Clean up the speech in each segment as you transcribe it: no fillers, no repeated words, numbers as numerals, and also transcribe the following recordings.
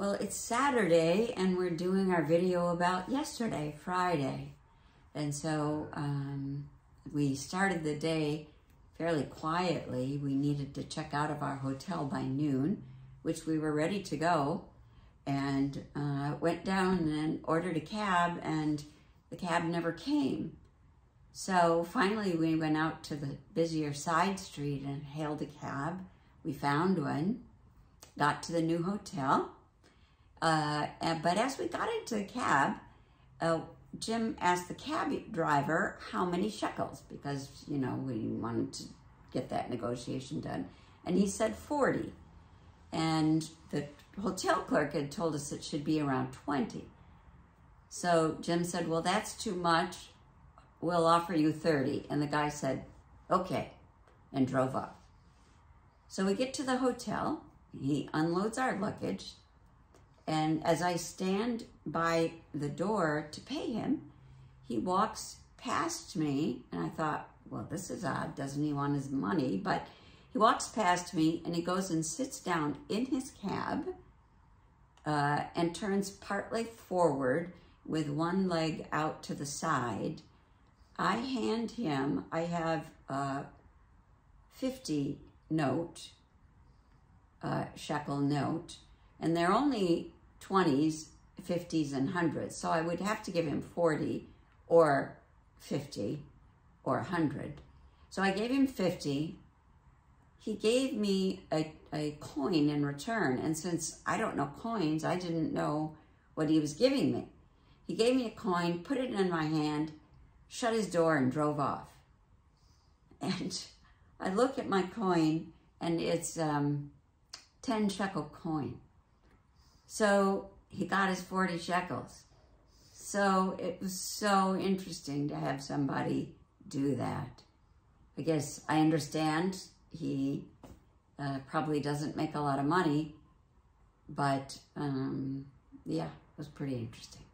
Well, it's Saturday and we're doing our video about yesterday, Friday. And so we started the day fairly quietly. We needed to check out of our hotel by noon, which we were ready to go. And went down and ordered a cab, and the cab never came. So finally we went out to the busier side street and hailed a cab. We found one, got to the new hotel. But as we got into the cab, Jim asked the cab driver how many shekels, because, you know, we wanted to get that negotiation done. And he said 40. And the hotel clerk had told us it should be around 20. So Jim said, well, that's too much. We'll offer you 30. And the guy said, okay, and drove off. So we get to the hotel. He unloads our luggage. And as I stand by the door to pay him, he walks past me. And I thought, well, this is odd. Doesn't he want his money? But he walks past me and he goes and sits down in his cab and turns partly forward with one leg out to the side. I hand him, I have a 50 note, shekel note, and they're only 20s, 50s, and 100s. So I would have to give him 40 or 50 or 100. So I gave him 50. He gave me a coin in return. And since I don't know coins, I didn't know what he was giving me. He gave me a coin, put it in my hand, shut his door, and drove off. And I look at my coin, and it's 10 shekel coin. So he got his 40 shekels. So it was so interesting to have somebody do that. I guess I understand he probably doesn't make a lot of money, but yeah, it was pretty interesting.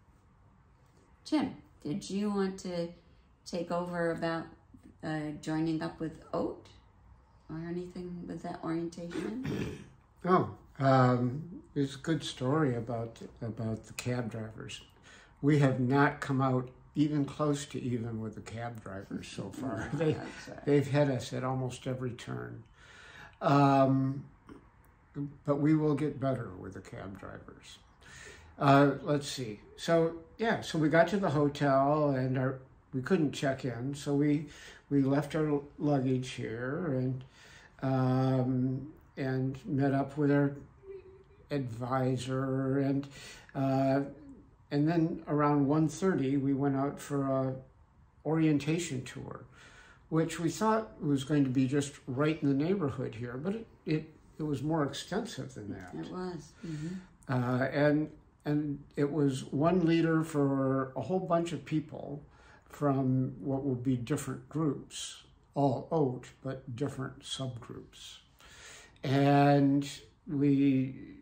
Jim, did you want to take over about joining up with OAT or anything with that orientation? Oh, it's a good story about the cab drivers. We have not come out even close to even with the cab drivers so far. They've had us at almost every turn. But we will get better with the cab drivers. Let's see. So yeah, so we got to the hotel and we couldn't check in, so we left our luggage here and met up with our advisor, and then around 1:30 we went out for a orientation tour, which we thought was going to be just right in the neighborhood here, but it was more extensive than that. It was. Mm-hmm. And it was one leader for a whole bunch of people from what will be different groups, all OAT, but different subgroups. And we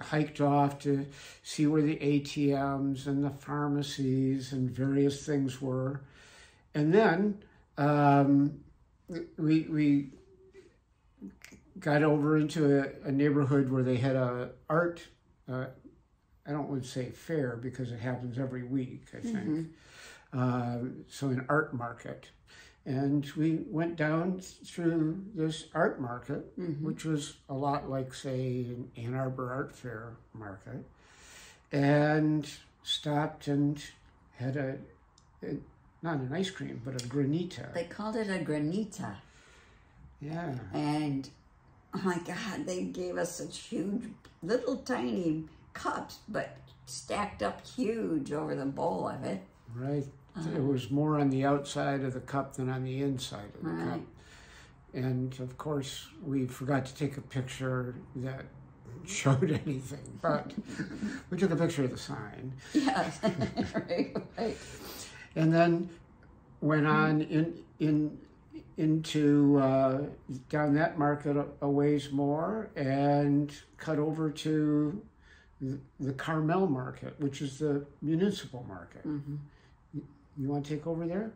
hiked off to see where the ATMs and the pharmacies and various things were. And then we got over into a neighborhood where they had a art, I don't want to say fair because it happens every week, I think. Mm-hmm. So an art market. And we went down through this art market, mm-hmm. which was a lot like, say, an Ann Arbor Art Fair market, and stopped and had not an ice cream, but a granita. They called it a granita. Yeah. And, oh my God, they gave us such huge, little tiny cups, but stacked up huge over the bowl of it. Right. It was more on the outside of the cup than on the inside of the cup. And of course, we forgot to take a picture that showed anything, but we took a picture of the sign. Yes, right. And then went on into down that market a ways more and cut over to the Carmel Market, which is the municipal market. Mm-hmm. You want to take over there?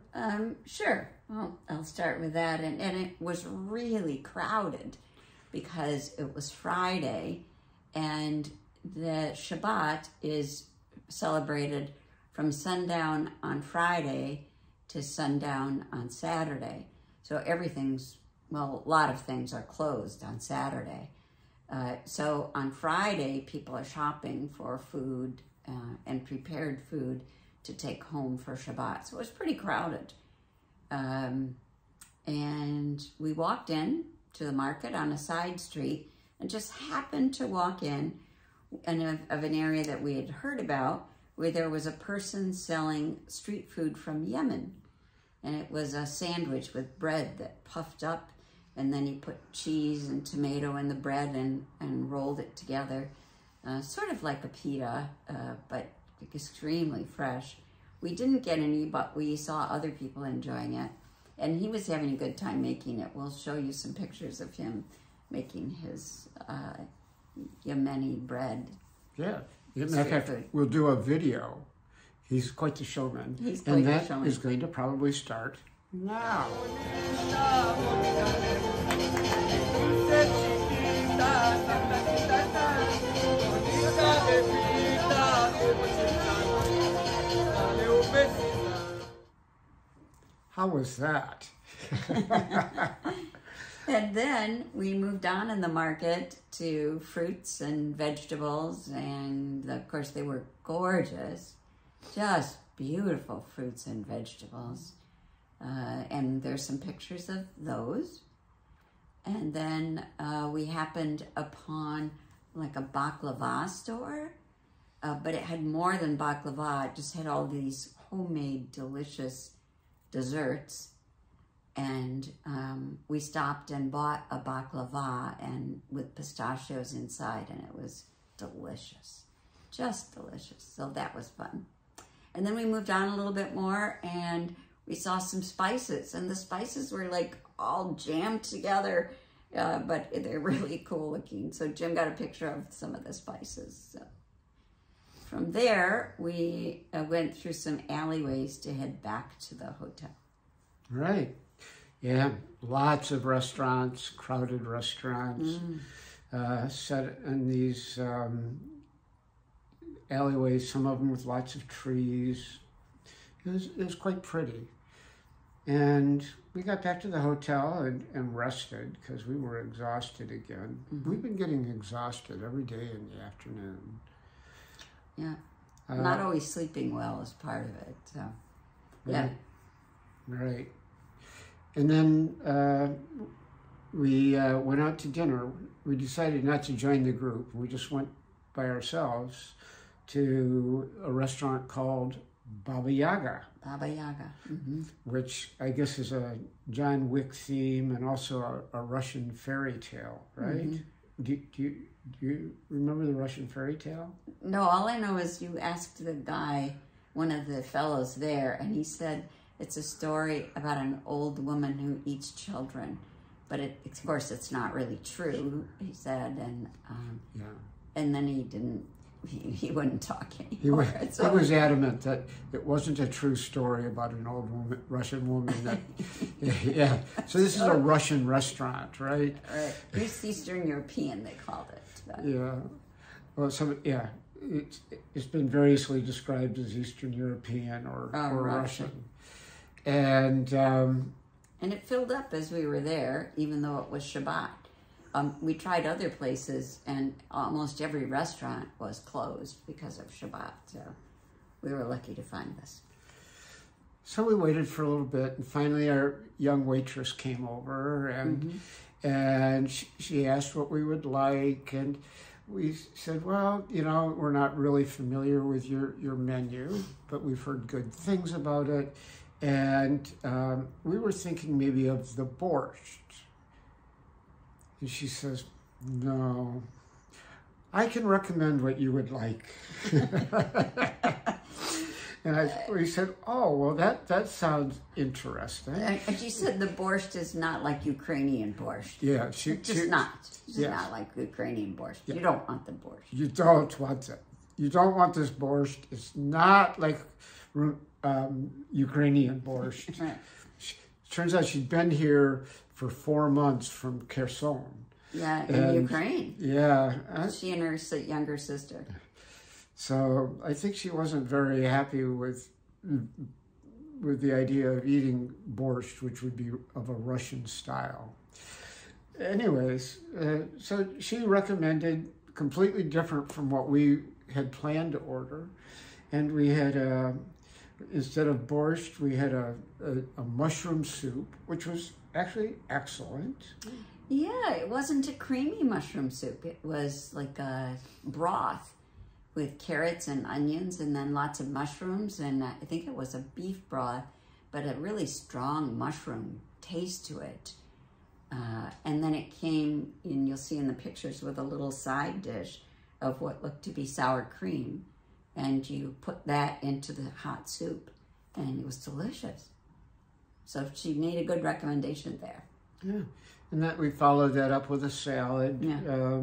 Sure. Well, I'll start with that. And it was really crowded because it was Friday and the Shabbat is celebrated from sundown on Friday to sundown on Saturday. So everything's, well, a lot of things are closed on Saturday. So on Friday, people are shopping for food and prepared food to take home for Shabbat. So it was pretty crowded. And we walked in to the market on a side street and just happened to walk in of an area that we had heard about, where there was a person selling street food from Yemen. And it was a sandwich with bread that puffed up, and then he put cheese and tomato in the bread and rolled it together. Sort of like a pita, but extremely fresh. We didn't get any, but we saw other people enjoying it. And he was having a good time making it. We'll show you some pictures of him making his Yemeni bread. Yeah. As a matter of fact, we'll do a video. He's quite the showman. He's quite the showman. And that is going to probably start now. How was that? And then we moved on in the market to fruits and vegetables, and of course they were gorgeous, just beautiful fruits and vegetables. And there's some pictures of those. And then we happened upon like a baklava store, but it had more than baklava. It just had all these homemade delicious desserts. And we stopped and bought a baklava and with pistachios inside, and it was delicious, just delicious. So that was fun. And then we moved on a little bit more, and we saw some spices, and the spices were like all jammed together, but they're really cool looking. So Jim got a picture of some of the spices. So from there, we went through some alleyways to head back to the hotel. Right. Yeah, lots of restaurants, crowded restaurants, set in these alleyways, some of them with lots of trees. It was quite pretty. And we got back to the hotel and rested because we were exhausted again. Mm-hmm. We've been getting exhausted every day in the afternoon. Yeah, not always sleeping well is part of it, so yeah. Right. And then we went out to dinner. We decided not to join the group. We just went by ourselves to a restaurant called Baba Yaga. Baba Yaga. Mm-hmm. Which I guess is a John Wick theme and also a Russian fairy tale, right? Mm-hmm. Do you remember the Russian fairy tale? No, all I know is you asked the guy, one of the fellows there, and he said, it's a story about an old woman who eats children, but of course it's not really true, he said, and and then he wouldn't talk anymore. He was adamant that it wasn't a true story about an old Russian woman. That, yeah. So this is a Russian restaurant, right? Right. Eastern European, they called it. But. Yeah. Well, it's been variously described as Eastern European or Russian. And it filled up as we were there, even though it was Shabbat. We tried other places, and almost every restaurant was closed because of Shabbat. So we were lucky to find this. So we waited for a little bit, and finally our young waitress came over, and she asked what we would like, and we said, well, we're not really familiar with your menu, but we've heard good things about it. And we were thinking maybe of the borscht. And she says, no, I can recommend what you would like. And we said, oh, well, that sounds interesting. And she said the borscht is not like Ukrainian borscht. Yeah. It's just not like Ukrainian borscht. Yeah. You don't want the borscht. You don't want it. You don't want this borscht. It's not like Ukrainian borscht. Right. Turns out she'd been here for 4 months from Kherson. Yeah, in Ukraine. Yeah. She and her younger sister. So I think she wasn't very happy with the idea of eating borscht, which would be of a Russian style. Anyways, so she recommended completely different from what we had planned to order. And we had, instead of borscht, we had a mushroom soup, which was actually excellent. Yeah, it wasn't a creamy mushroom soup. It was like a broth with carrots and onions and then lots of mushrooms. And I think it was a beef broth, but a really strong mushroom taste to it. And then it came, and you'll see in the pictures, with a little side dish of what looked to be sour cream. And you put that into the hot soup, and it was delicious. So she made a good recommendation there. Yeah, and that we followed that up with a salad. Yeah.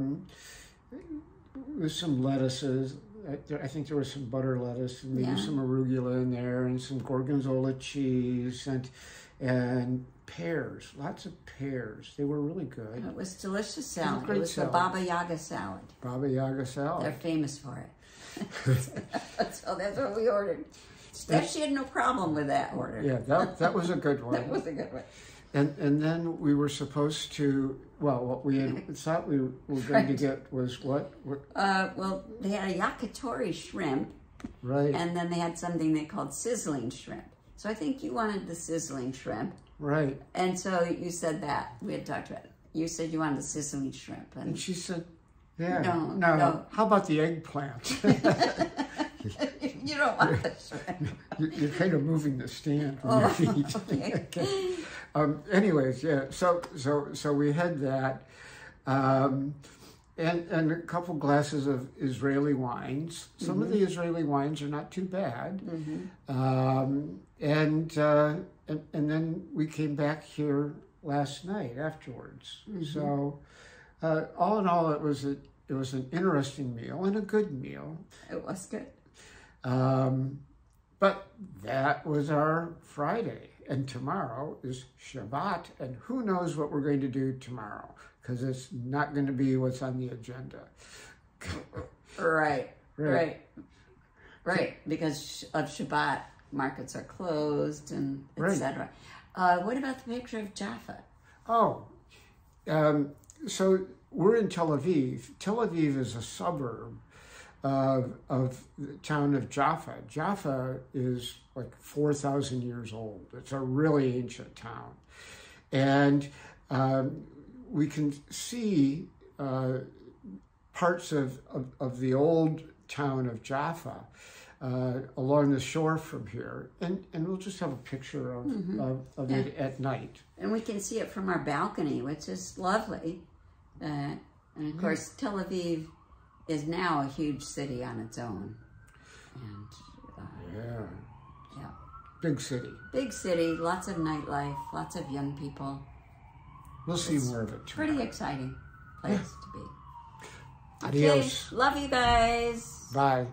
With some lettuces. I think there was some butter lettuce and maybe some arugula in there, and some gorgonzola cheese and pears. Lots of pears. They were really good. It was delicious salad. It was salad. the Baba Yaga salad. Baba Yaga salad. They're famous for it. So that's what we ordered. Steph, she had no problem with that order. Yeah, that was a good one. That was a good one. And then we were supposed to, well, what we had thought we were going to get was what? Well, they had a yakitori shrimp. Right. And then they had something they called sizzling shrimp. So I think you wanted the sizzling shrimp. Right. And so you said that. We had talked about it. You said you wanted the sizzling shrimp. And she said, yeah. No. How about the eggplant? You don't want the shrimp. You're kind of moving the stand with your feet. Okay. Anyways, yeah. So we had that, and a couple glasses of Israeli wines. Some of the Israeli wines are not too bad. And then we came back here last night afterwards. So all in all, it was an interesting meal and a good meal. It was good. But that was our Friday, and tomorrow is Shabbat, and who knows what we're going to do tomorrow, because it's not going to be what's on the agenda. Right. Because of Shabbat, markets are closed and etc. What about the picture of Jaffa? Oh, so we're in Tel Aviv. Tel Aviv is a suburb of the town of Jaffa. Jaffa is like 4,000 years old. It's a really ancient town. And we can see parts of the old town of Jaffa along the shore from here. And we'll just have a picture of it at night. And we can see it from our balcony, which is lovely. And of course, Tel Aviv is now a huge city on its own. And big city. Big city, lots of nightlife, lots of young people. We'll see more of it tomorrow. Pretty exciting place to be. Adios. Okay, love you guys. Bye.